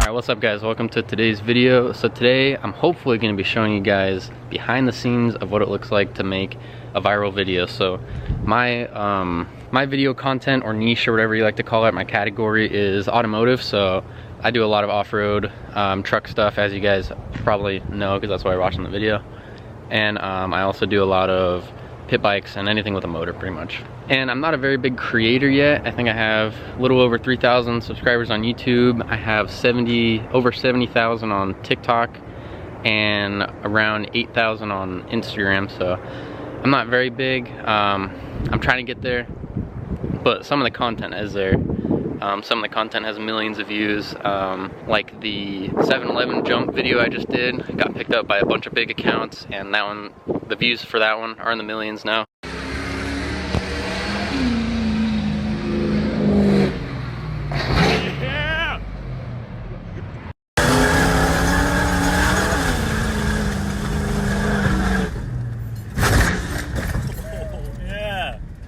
Alright, what's up guys? Welcome to today's video. So today I'm hopefully going to be showing you guys behind the scenes of what it looks like to make a viral video. So my video content, or niche, or whatever you like to call it, my category is automotive. So I do a lot of off-road truck stuff, as you guys probably know, because that's why you're watching the video. And I also do a lot of pit bikes and anything with a motor, pretty much. And I'm not a very big creator yet. I think I have a little over 3,000 subscribers on YouTube. I have over 70,000 on TikTok and around 8,000 on Instagram. So I'm not very big. I'm trying to get there, but some of the content is there. Some of the content has millions of views. Like the 7-Eleven jump video I just did, got picked up by a bunch of big accounts, and that one, the views for that one are in the millions now.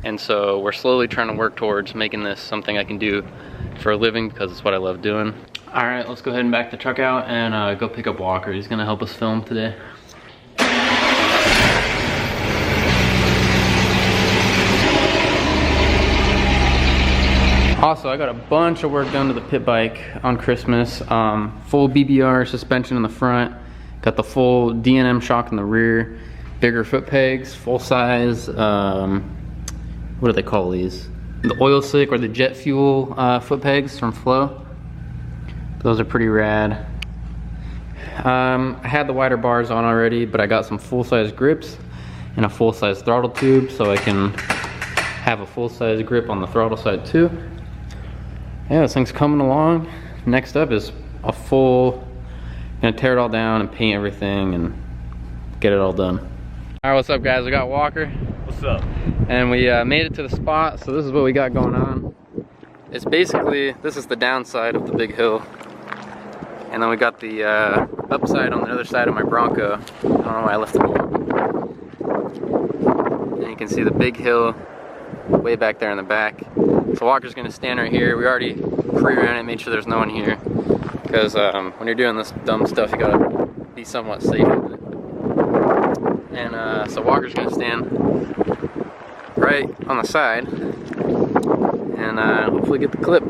And so we're slowly trying to work towards making this something I can do for a living, because it's what I love doing. All right, let's go ahead and back the truck out and go pick up Walker. He's gonna help us film today. Also, I got a bunch of work done to the pit bike on Christmas. Full BBR suspension in the front, got the full D&M shock in the rear, bigger foot pegs, full size, what do they call these? The oil slick or the jet fuel foot pegs from Flow. Those are pretty rad. I had the wider bars on already, but I got some full-size grips and a full-size throttle tube, so I can have a full-size grip on the throttle side too. Yeah, this thing's coming along. Next up is a gonna tear it all down and paint everything and get it all done. All right, what's up guys? I got Walker. What's up? And we made it to the spot, so this is what we got going on. It's basically, this is the downside of the big hill. And then we got the upside on the other side of my Bronco. I don't know why I left it alone. And you can see the big hill way back there in the back. So Walker's gonna stand right here. We already pre-ran it, made sure there's no one here. Because when you're doing this dumb stuff, you gotta be somewhat safe with it. And so Walker's gonna stand right on the side and hopefully get the clip.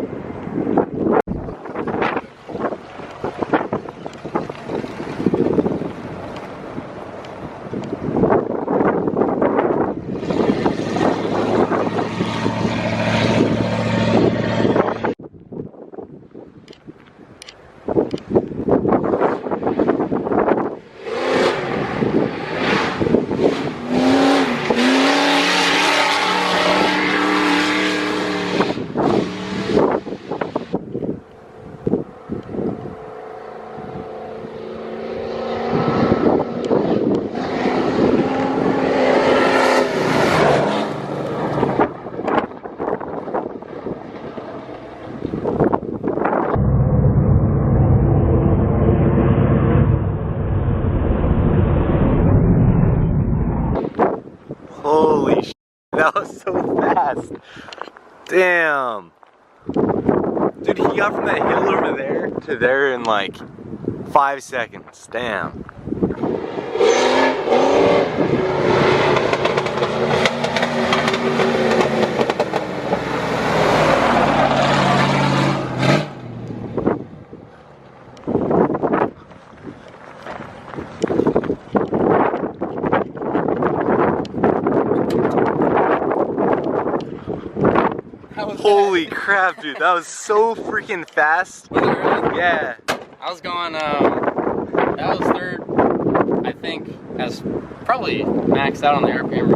Holy sh**, that was so fast. Damn. Dude, he got from that hill over there to there in like 5 seconds. Damn. Holy crap, dude, that was so freaking fast. Was it really? Yeah. I was going, that was third, I think, as probably maxed out on the RPM.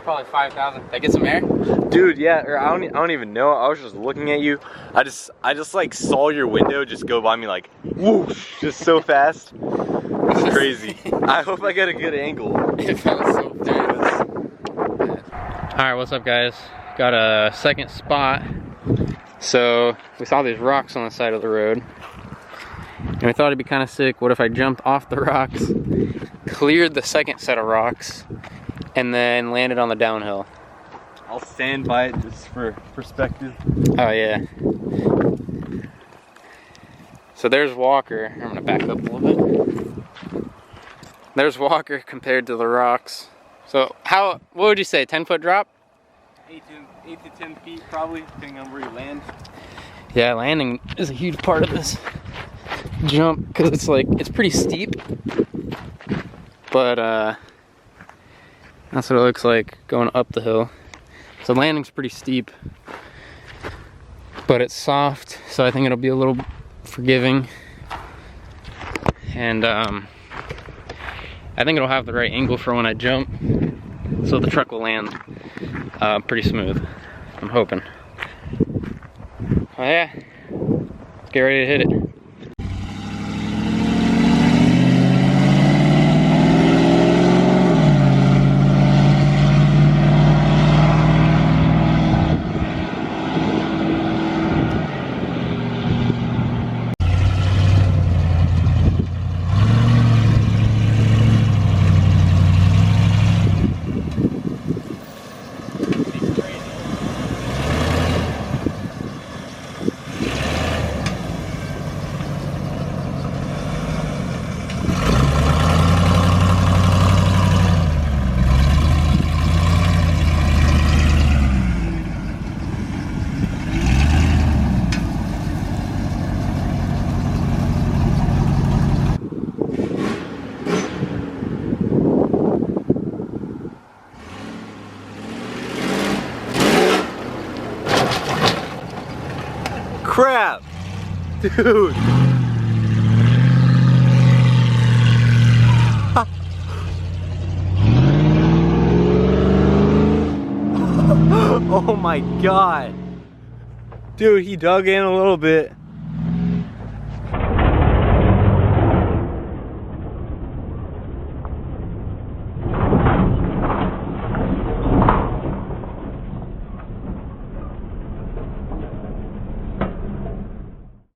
Probably 5,000. Did I get some air? Dude, yeah, or I don't even know. I was just looking at you. I just like saw your window just go by me like whoosh, just so fast. It's crazy. I hope I get a good angle. It felt so fast. Alright, what's up guys? Got a second spot. So we saw these rocks on the side of the road, and we thought it'd be kind of sick. What if I jumped off the rocks, cleared the second set of rocks, and then landed on the downhill? I'll stand by it just for perspective. Oh yeah. So there's Walker. I'm gonna back up a little bit. There's Walker compared to the rocks. So what would you say, 10-foot drop? 8 to 10 feet probably, depending on where you land. Yeah, landing is a huge part of this jump because it's pretty steep. But that's what it looks like going up the hill. So landing's pretty steep, but it's soft, so I think it'll be a little forgiving. And I think it'll have the right angle for when I jump, so the truck will land pretty smooth, I'm hoping. Oh yeah, let's get ready to hit it. Crap! Dude! Oh my god! Dude, he dug in a little bit.